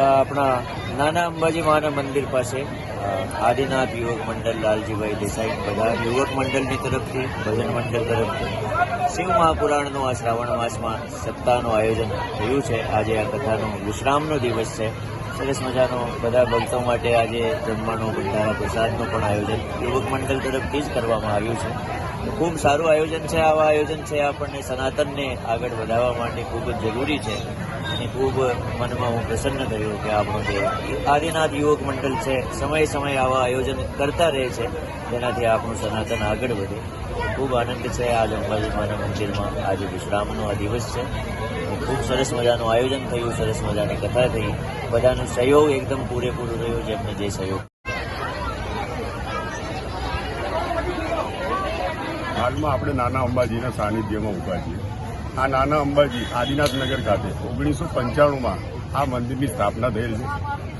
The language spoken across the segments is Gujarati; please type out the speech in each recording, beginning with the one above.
આપણા નાના અંબાજી માના મંદિર પાસે આદિનાથ યુવક મંડળ લાલજીભાઈ દેસાઈ બધા યુવક મંડળની તરફથી ભજન મંડળ તરફથી શિવ મહાપુરાણનું આ શ્રાવણ માસમાં સપ્તાહનું આયોજન થયું છે. આજે આ કથાનો વિશ્રામનો દિવસ છે. સરસ મજાનો બધા ભક્તો માટે આજે જમવાનો ભંડારા પ્રસાદનું પણ આયોજન યુવક મંડળ તરફથી જ કરવામાં આવ્યું છે. ખૂબ સારું આયોજન છે. આવા આયોજન છે આપણને સનાતનને આગળ વધારવા માટે ખૂબ જ જરૂરી છે અને ખૂબ મનમાં હું પ્રસન્ન થયો કે આપણું જે આદિનાથ યુવક મંડળ છે સમયે સમયે આવા આયોજન કરતા રહે છે, જેનાથી આપણું સનાતન આગળ વધે. ખૂબ આનંદ છે. આજ અંબાજી માના મંદિરમાં આજે વિશ્રામનો આ દિવસ છે. ખૂબ સરસ મજાનું આયોજન થયું, સરસ મજાની કથા થઈ. બધાનો સહયોગ એકદમ પૂરેપૂરો રહ્યો, જેમને જે સહયોગ. હાલમાં આપણે નાના અંબાજીના સાનિધ્યમાં ઊભા છીએ. આ નાના અંબાજી આદિનાથ નગર ખાતે 1995માં આ મંદિરની સ્થાપના થયેલ છે.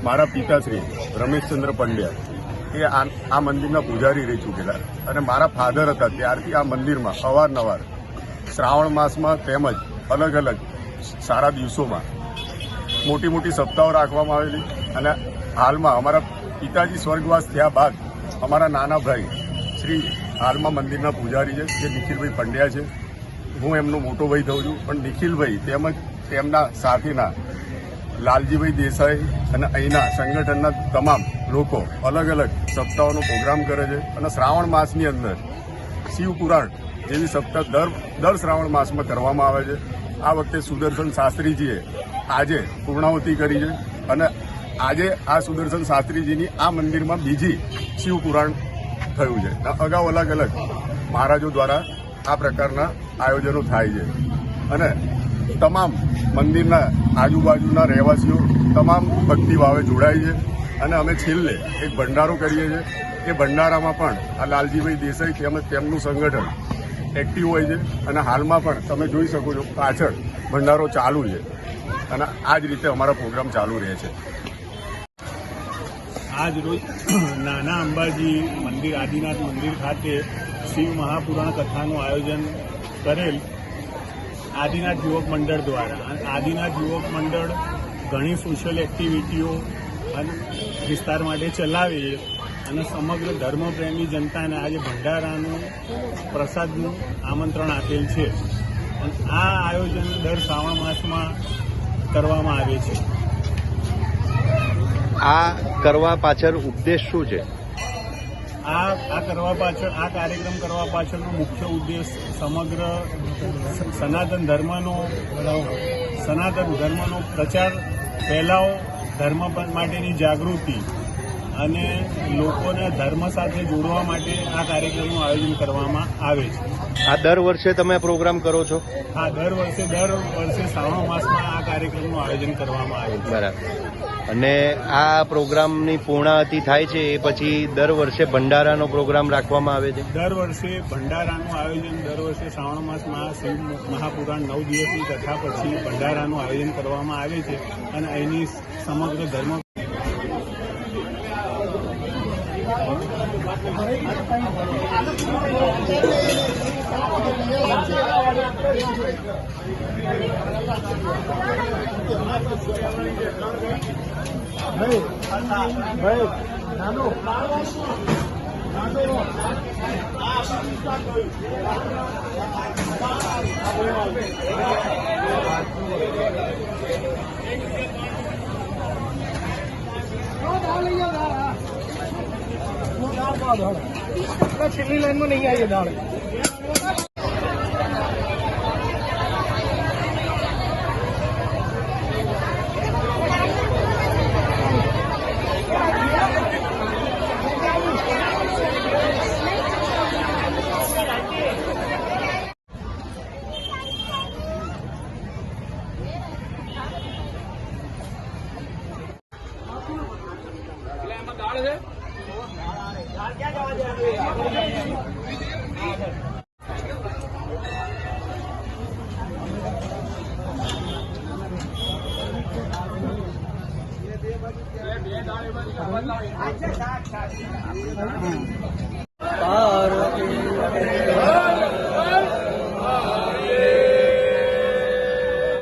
મારા પિતાશ્રી રમેશચંદ્ર પંડ્યા એ આ મંદિરના પૂજારી રહી ચૂકેલા અને મારા ફાધર હતા ત્યારથી આ મંદિરમાં અવારનવાર શ્રાવણ માસમાં તેમજ અલગ અલગ સારા દિવસોમાં મોટી મોટી સપ્તાહો રાખવામાં આવેલી અને હાલમાં અમારા પિતાજી સ્વર્ગવાસ થયા બાદ અમારા નાના ભાઈ શ્રી હાલમાં મંદિરના પૂજારી છે, જે નિખિલભાઈ પંડ્યા છે. હું એમનો મોટો ભાઈ થઉં છું, પણ નિખિલભાઈ તેમજ તેમના સાથીના લાલજીભાઈ દેસાઈ અને અહીંના સંગઠનના તમામ લોકો અલગ અલગ સપ્તાહોનો પ્રોગ્રામ કરે છે અને શ્રાવણ માસની અંદર શિવપુરાણ જેવી સપ્તાહ દર શ્રાવણ માસમાં કરવામાં આવે છે. આ વખતે સુદર્શન શાસ્ત્રીજીએ આજે પૂર્ણાહુતિ કરી છે અને આજે આ સુદર્શન શાસ્ત્રીજીની આ મંદિરમાં બીજી શિવપુરાણ થયું છે. અગાઉ અલગ અલગ મહારાજો દ્વારા આ પ્રકારના આયોજનો થાય છે અને તમામ મંદિરના આજુબાજુના રહેવાસીઓ તમામ ભક્તિભાવે જોડાય છે અને અમે છેલ્લે એક ભંડારો કરીએ છીએ. એ ભંડારામાં પણ આ લાલજીભાઈ દેસાઈ તેમજ તેમનું સંગઠન એક્ટિવ હોય છે અને હાલમાં પણ તમે જોઈ શકો છો પાછળ ભંડારો ચાલુ છે અને આ જ રીતે અમારા પ્રોગ્રામ ચાલુ રહે છે. આજ રોજ નાના અંબાજી મંદિર આદિનાથ મંદિર ખાતે શિવ મહાપુરાણ કથાનું આયોજન કરેલ આદિનાથ યુવક મંડળ દ્વારા. આદિનાથ યુવક મંડળ ઘણી સોશિયલ એક્ટિવિટીઓ અને વિસ્તાર માટે ચલાવે છે અને સમગ્ર ધર્મપ્રેમી જનતાને આજે ભંડારાનું પ્રસાદનું આમંત્રણ આપેલ છે. અને આ આયોજન દર શ્રાવણ માસમાં કરવામાં આવે છે. આ કરવા પાછળ ઉદ્દેશ શું છે? આ કાર્યક્રમ કરવા પાછળનો મુખ્ય ઉદ્દેશ સમગ્ર સનાતન ધર્મનો પ્રચાર, ફેલાવો, ધર્મ માટેની જાગૃતિ અને લોકોને ધર્મ સાથે જોડવા માટે આ કાર્યક્રમનું આયોજન કરવામાં આવે છે. આ દર વર્ષે તમે પ્રોગ્રામ કરો છો? હા, દર વર્ષે શ્રાવણ માસમાં આ કાર્યક્રમનું આયોજન કરવામાં આવે છે. બરાબર. અને આ પ્રોગ્રામની પૂર્ણાહુતિ થાય છે એ પછી દર વર્ષે ભંડારાનો પ્રોગ્રામ રાખવામાં આવે છે? દર વર્ષે ભંડારાનું આયોજન દર વર્ષે શ્રાવણ માસમાં શિવ મહાપુરાણ 9 દિવસની કથા પછી ભંડારાનું આયોજન કરવામાં આવે છે અને અહીંની સમગ્ર ધર્મ છેલ્લી લાઈનમાં નહીં આવી દાળ.